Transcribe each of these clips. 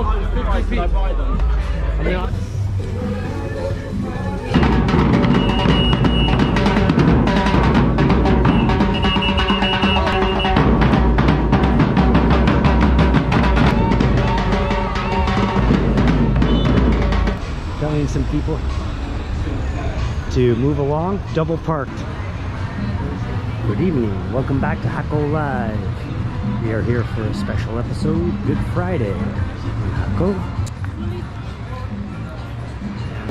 50 feet. I buy them. I mean, telling some people to move along, double parked. Good evening, welcome back to Hako Live. We are here for a special episode, Good Friday in Hako.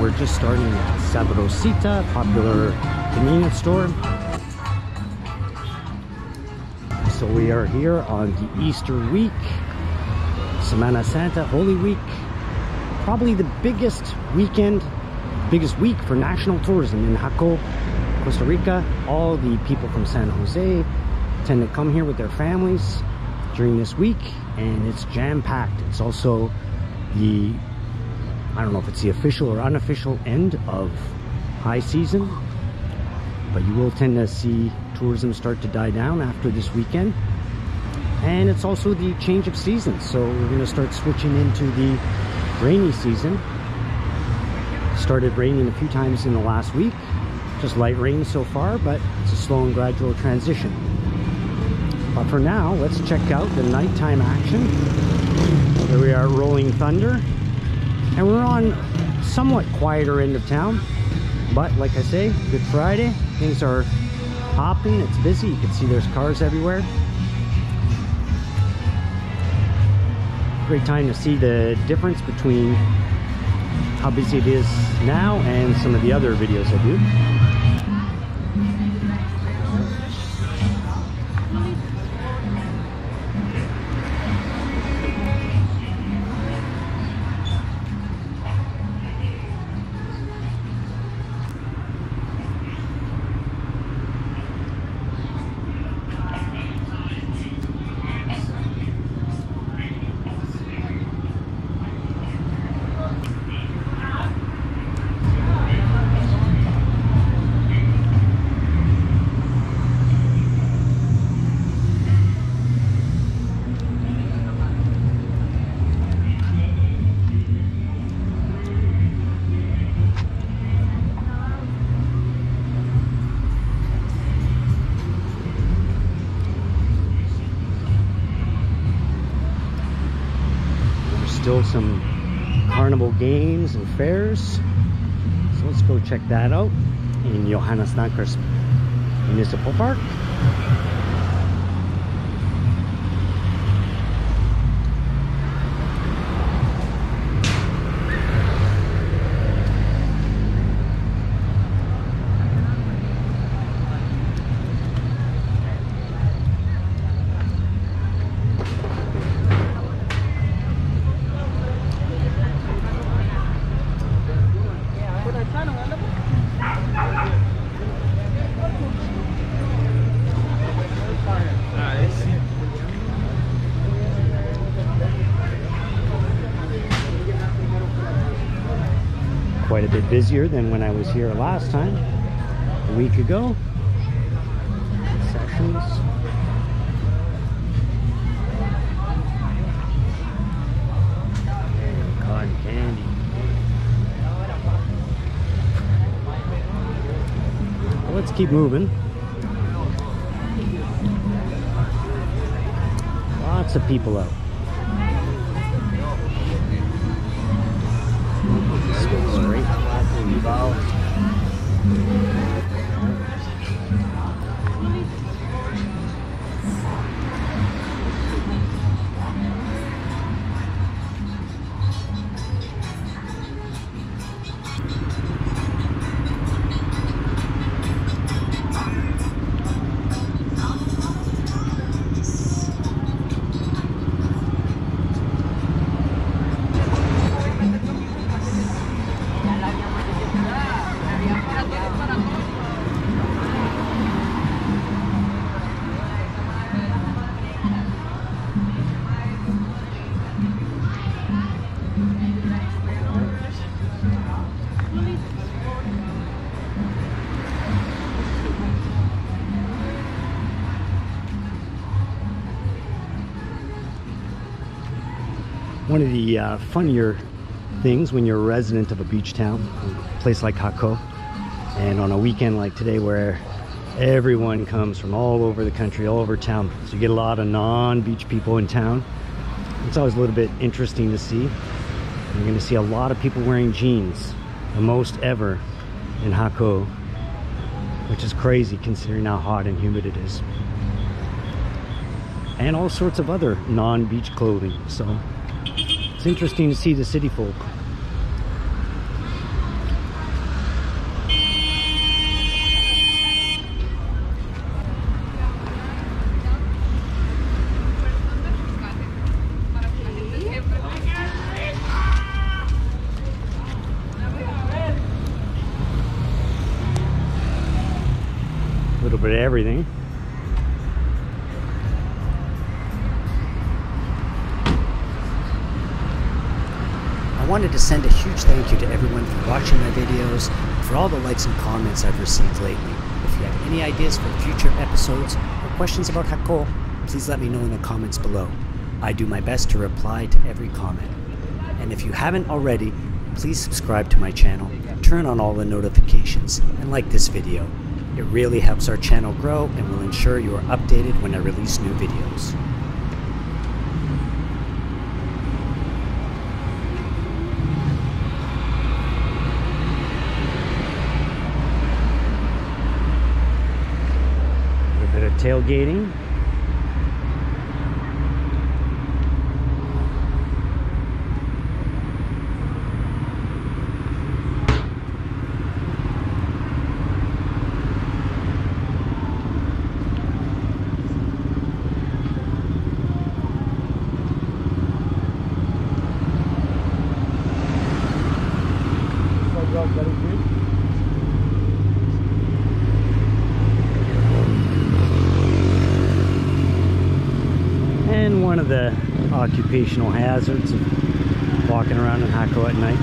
We're just starting at Sabrosita, popular convenience store. So we are here on the Easter week, Semana Santa, Holy Week. Probably the biggest week for national tourism in Hako, Costa Rica. All the people from San Jose tend to come here with their families during this week, and it's jam-packed. It's also the, I don't know if it's the official or unofficial end of high season, but you will tend to see tourism start to die down after this weekend. And it's also the change of season, so we're going to start switching into the rainy season. Started raining a few times in the last week, just light rain so far, but it's a slow and gradual transition. But for now, let's check out the nighttime action. Here we are at Rolling Thunder, and we're on somewhat quieter end of town, but like I say, Good Friday, things are hopping, it's busy, you can see there's cars everywhere. Great time to see the difference between how busy it is now and some of the other videos I do. Still some carnival games and fairs, so let's go check that out in Johannes Nankers Municipal Park. Quite a bit busier than when I was here last time, a week ago. Sessions. And cotton candy. Well, let's keep moving. Lots of people out. Straight One of the funnier things when you're a resident of a beach town, a place like Hako, and on a weekend like today where everyone comes from all over the country, all over town, so you get a lot of non-beach people in town. It's always a little bit interesting to see. You're going to see a lot of people wearing jeans, the most ever in Hako, which is crazy considering how hot and humid it is. And all sorts of other non-beach clothing, so it's interesting to see the city folk. A little bit of everything. I wanted to send a huge thank you to everyone for watching my videos, and for all the likes and comments I've received lately. If you have any ideas for future episodes or questions about Hako, please let me know in the comments below. I do my best to reply to every comment. And if you haven't already, please subscribe to my channel, turn on all the notifications, and like this video. It really helps our channel grow and will ensure you are updated when I release new videos. A bit of tailgating. And one of the occupational hazards of walking around in Hako at night.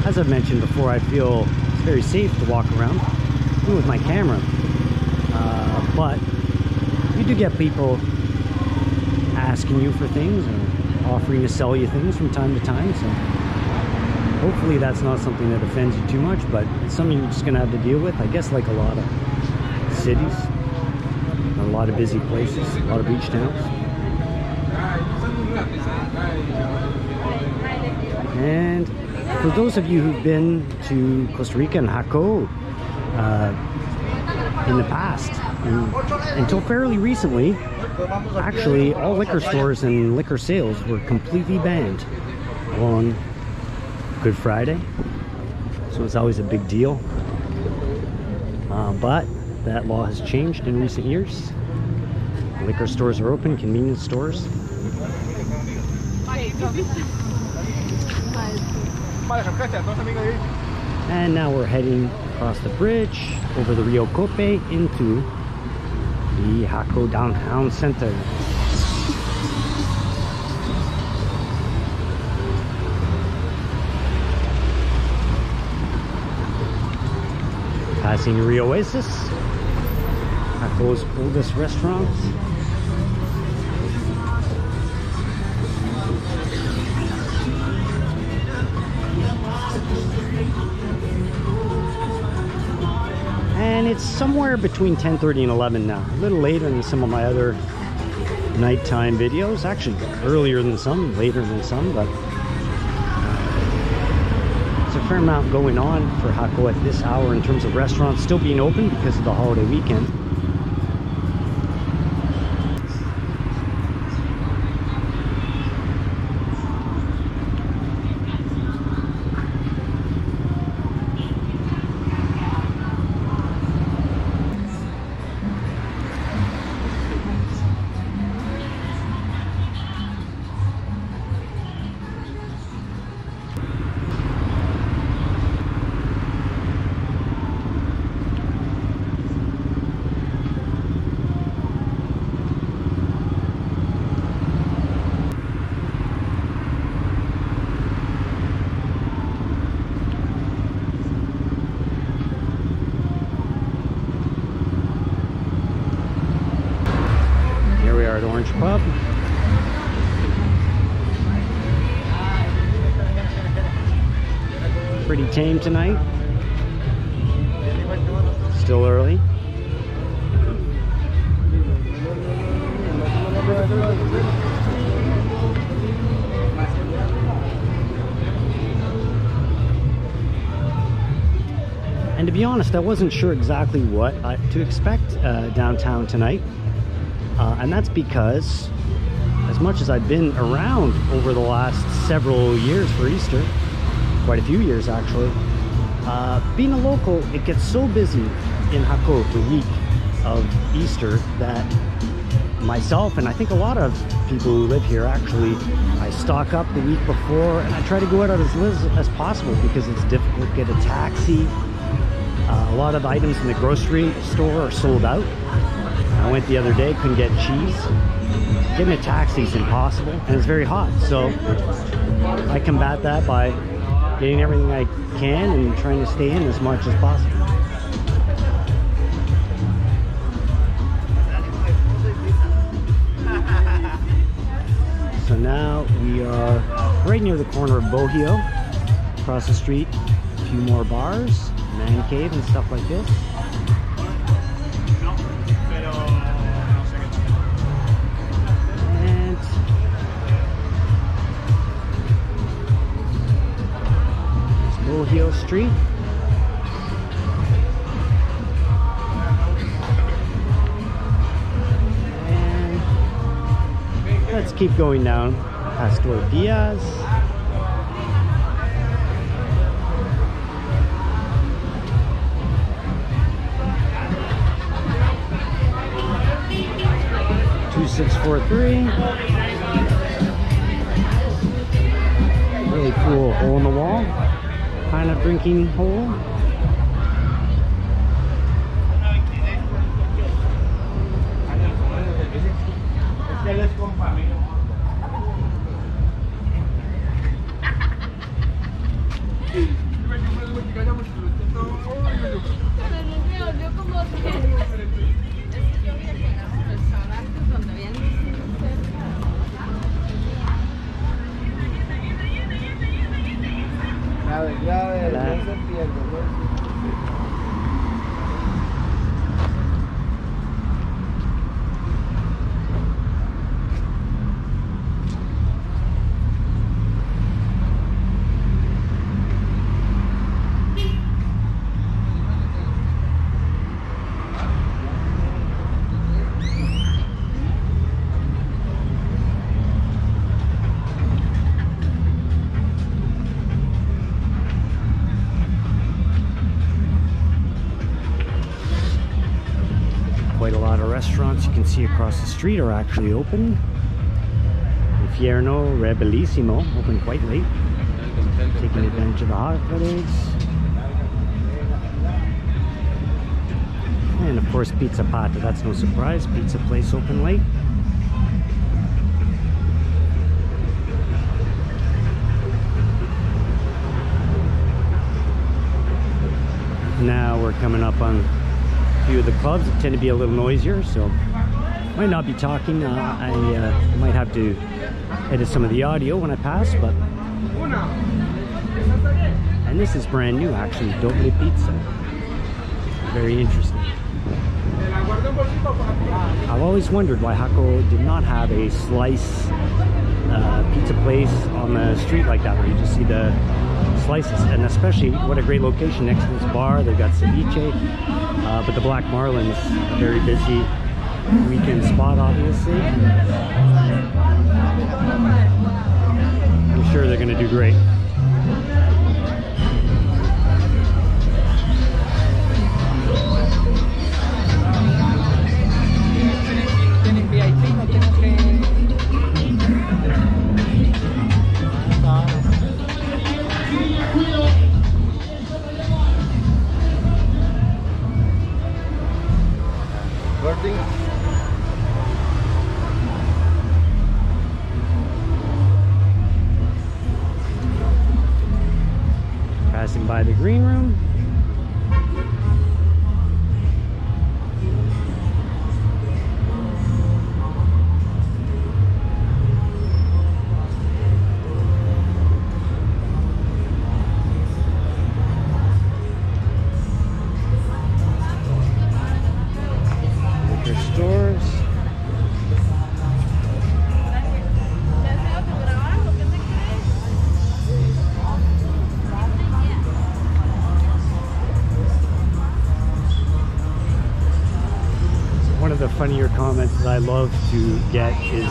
As I've mentioned before, I feel it's very safe to walk around, even with my camera. But you do get people asking you for things or offering to sell you things from time to time, so hopefully that's not something that offends you too much, but it's something you're just going to have to deal with, I guess, like a lot of cities, a lot of busy places, a lot of beach towns. And for those of you who've been to Costa Rica and Hako in the past, until fairly recently, actually all liquor stores and liquor sales were completely banned on Good Friday, so it's always a big deal. But that law has changed in recent years. Liquor stores are open, convenience stores. And now we're heading across the bridge over the Rio Cope into the Hako Downtown Center. Passing Rio Oasis, Hako's oldest restaurant. And it's somewhere between 10:30 and 11 now. A little later than some of my other nighttime videos. Actually, earlier than some, later than some, but there's a fair amount going on for Hako at this hour in terms of restaurants still being open because of the holiday weekend. Orange Pub. Pretty tame tonight. Still early. And to be honest, I wasn't sure exactly what to expect downtown tonight. And that's because, as much as I've been around over the last several years for Easter, quite a few years actually, being a local, it gets so busy in Jaco the week of Easter that myself, and I think a lot of people who live here actually, I stock up the week before and I try to go out as little as possible because it's difficult to get a taxi. A lot of items in the grocery store are sold out. I went the other day, couldn't get cheese. Getting a taxi is impossible, and it's very hot. So I combat that by getting everything I can and trying to stay in as much as possible. So now we are right near the corner of Bohio. Across the street, a few more bars, man cave and stuff like this. And it's Bohio Street. And let's keep going down Pastor Diaz. Really cool hole in the wall, kind of drinking hole. Quite a lot of restaurants you can see across the street are actually open. Infierno Rebellissimo, open quite late, taking advantage of the holidays. And of course Pizza Pata, that's no surprise, pizza place open late. Now we're coming up on a few of the clubs that tend to be a little noisier, so might not be talking. I might have to edit some of the audio when I pass, but and this is brand new actually, Doble Pizza. Very interesting. I've always wondered why Jaco did not have a slice pizza place on the street like that, where you just see the slices, and especially what a great location next to this bar. They've got ceviche, but the Black Marlin's a very busy weekend spot, obviously. I'm sure they're going to do great. Passing by the green room. liquor stores. One of the funnier comments that I love to get is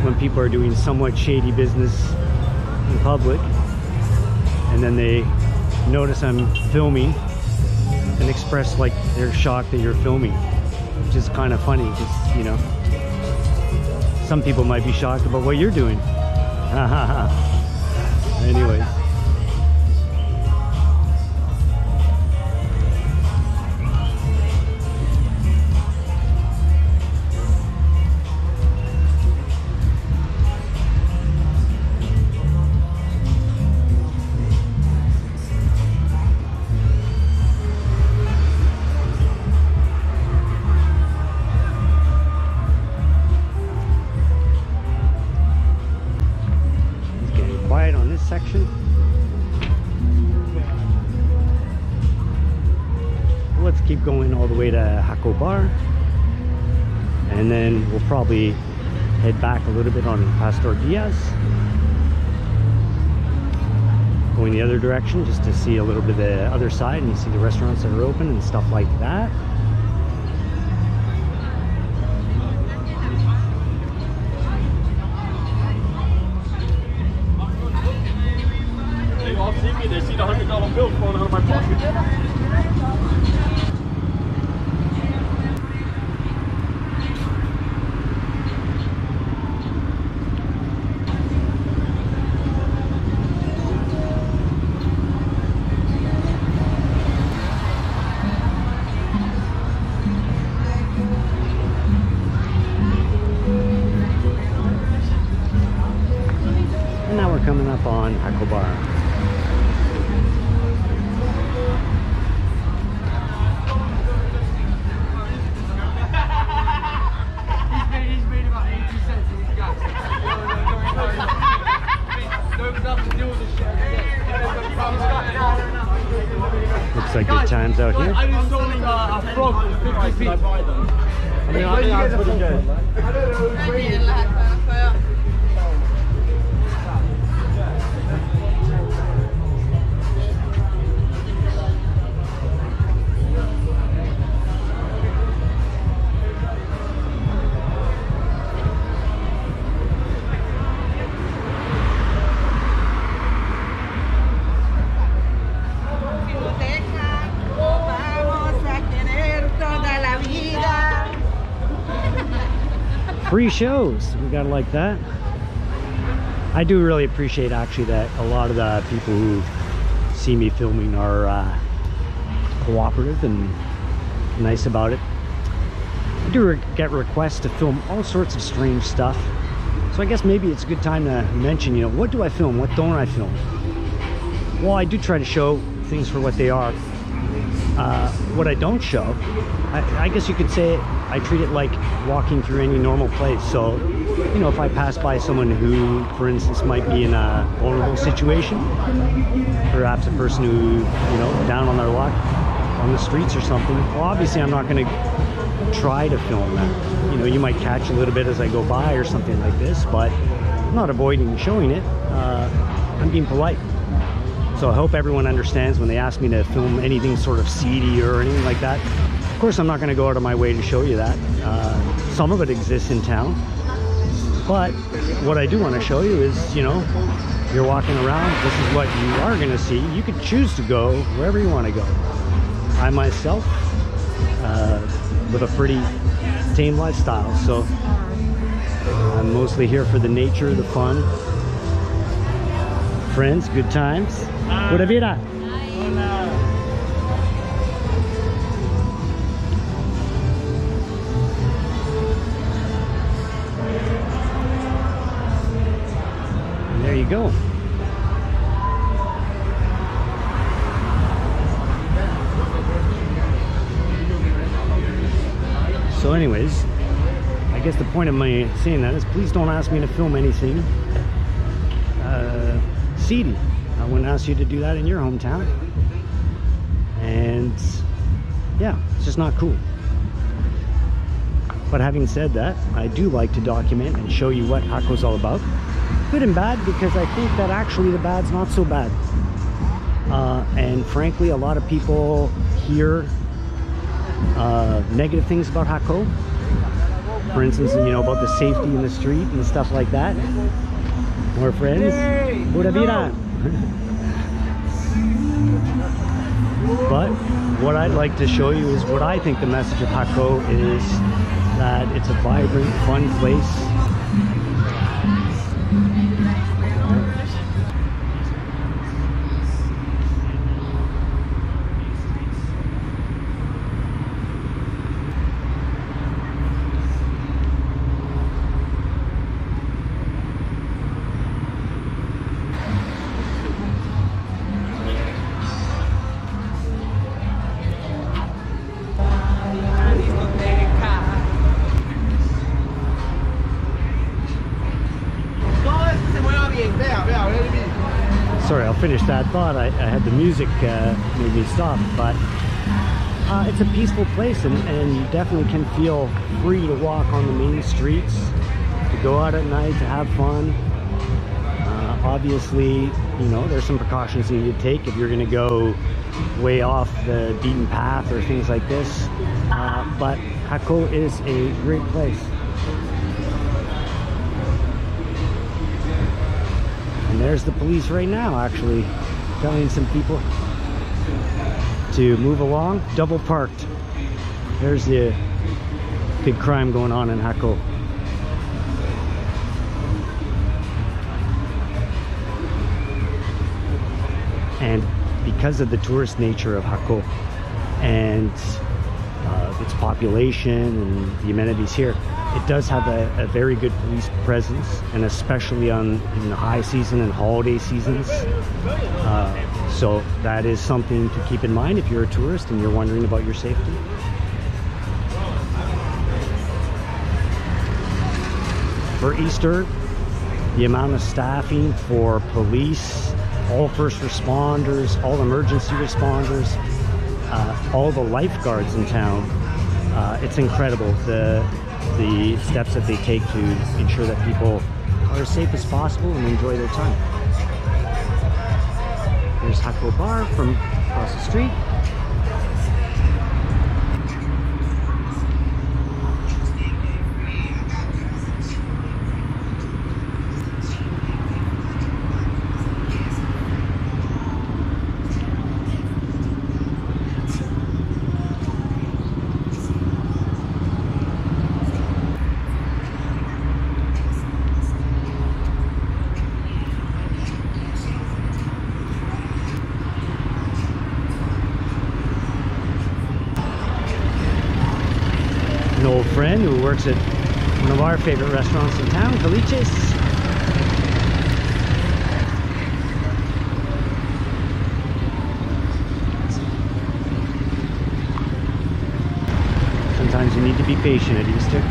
when people are doing somewhat shady business in public and then they notice I'm filming and express like they're shocked that you're filming, which is kind of funny because, you know, some people might be shocked about what you're doing. Anyways. Section. Let's keep going all the way to Jaco Bar, and then we'll probably head back a little bit on Pastor Diaz, going the other direction just to see a little bit of the other side and you see the restaurants that are open and stuff like that. They see the $100 bill falling out of my pocket. And now we're coming up on Jaco Bar. Looks like good times out here. I just sold a frog for 50 feet. I buy them. I mean, I think that's pretty good. Free shows, we gotta like that. I do really appreciate actually that a lot of the people who see me filming are cooperative and nice about it. I do get requests to film all sorts of strange stuff, so I guess maybe it's a good time to mention, you know, what do I film, what don't I film? Well, I do try to show things for what they are. What I don't show, I guess you could say I treat it like walking through any normal place. So, you know, if I pass by someone who, for instance, might be in a vulnerable situation, perhaps a person who, you know, down on their luck on the streets or something, well, obviously I'm not going to try to film that. You know, you might catch a little bit as I go by or something like this, but I'm not avoiding showing it. I'm being polite. So I hope everyone understands when they ask me to film anything sort of seedy or anything like that. Of course, I'm not going to go out of my way to show you that. Some of it exists in town. But what I do want to show you is, you know, you're walking around, this is what you are going to see. You could choose to go wherever you want to go. I myself live a pretty tame lifestyle, so I'm mostly here for the nature, the fun, friends, good times. Pura vida. There you go. So anyways, I guess the point of my saying that is please don't ask me to film anything seedy. I wouldn't ask you to do that in your hometown. And yeah, it's just not cool. But having said that, I do like to document and show you what Hakko's all about. Good and bad, because I think that actually the bad's not so bad. And frankly, a lot of people hear negative things about Hakko. For instance, you know, about the safety in the street and stuff like that. More friends? Pura vida. But what I'd like to show you is what I think the message of Hakko is, that it's a vibrant, fun place. Sorry, I'll finish that thought. I had the music made me stop, but it's a peaceful place, and you definitely can feel free to walk on the main streets, to go out at night, to have fun. Obviously, you know, there's some precautions you need to take if you're going to go way off the beaten path or things like this, but Hakko is a great place. And there's the police right now, actually telling some people to move along. Double parked. There's the big crime going on in Hakko. And because of the tourist nature of Hakko and its population and the amenities here, it does have a very good police presence, and especially in the high season and holiday seasons. So that is something to keep in mind if you're a tourist and you're wondering about your safety. For Easter, the amount of staffing for police, all first responders, all emergency responders, all the lifeguards in town, it's incredible the steps that they take to ensure that people are as safe as possible and enjoy their time. There's Hakko Bar from across the street. An old friend who works at one of our favorite restaurants in town, Caliches. Sometimes you need to be patient at Easter.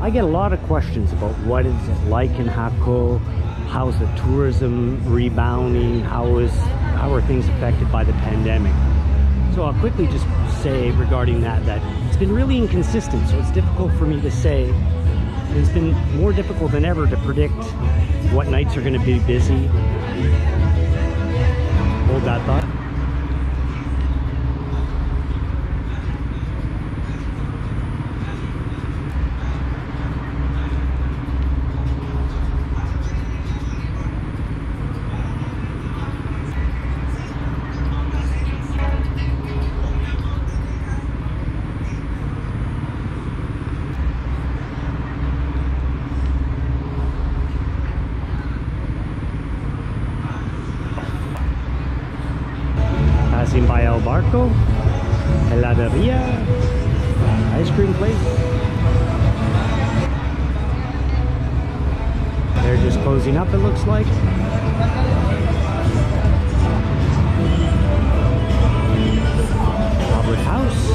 I get a lot of questions about what is it like in Hakko, how's the tourism rebounding, how are things affected by the pandemic. So I'll quickly just say regarding that it's been really inconsistent, so it's difficult for me to say. It's been more difficult than ever to predict what nights are going to be busy. Hold that thought. can buy El Barco, Heladeria, ice cream place. They're just closing up, it looks like. Public house.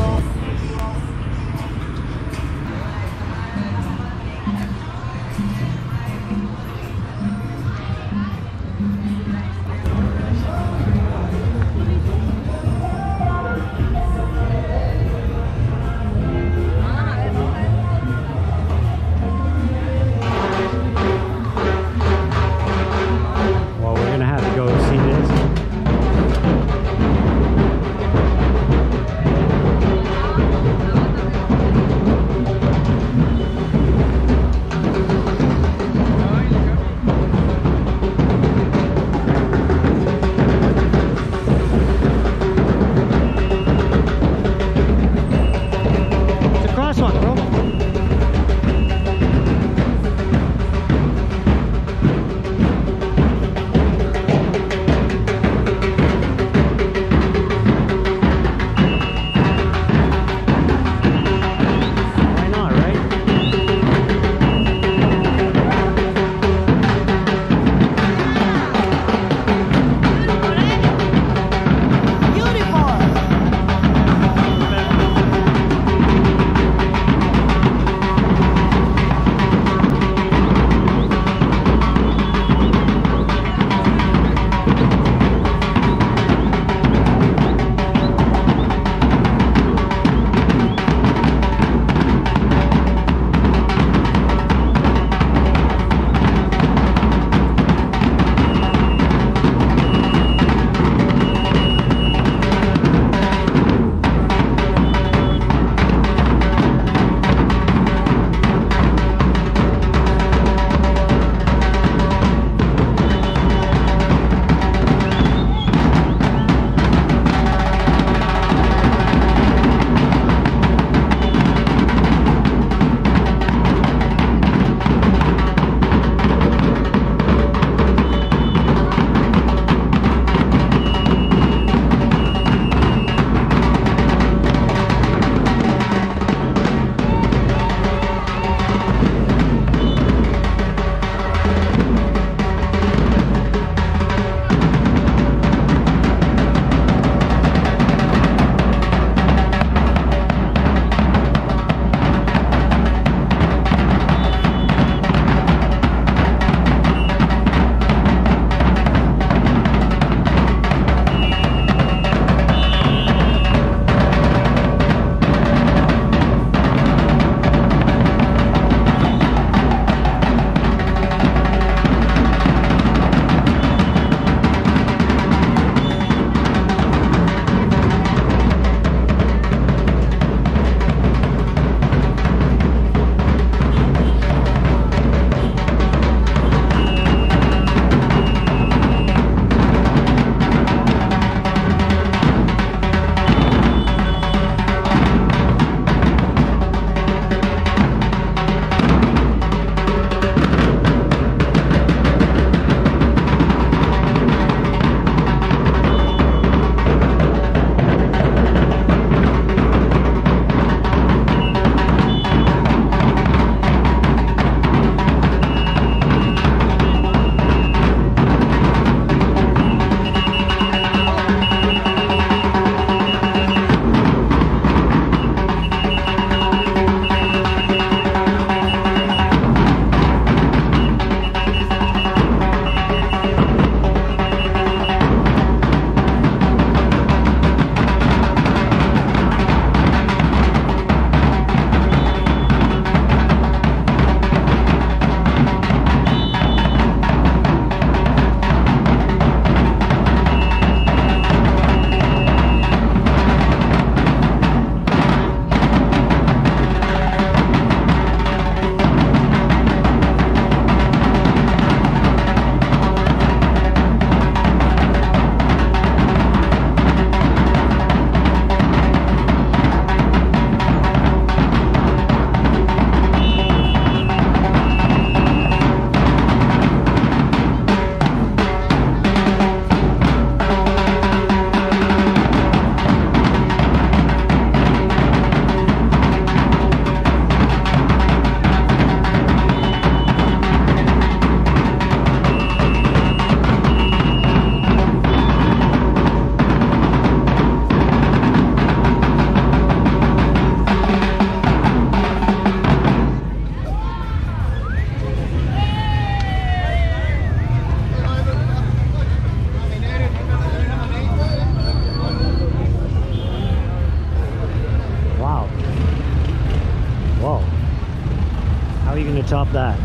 can top that.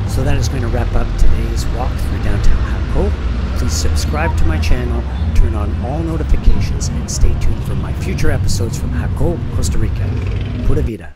So that is going to wrap up today's walk through downtown Jaco. Please subscribe to my channel, turn on all notifications, and stay tuned for my future episodes from Jaco, Costa Rica. Pura vida.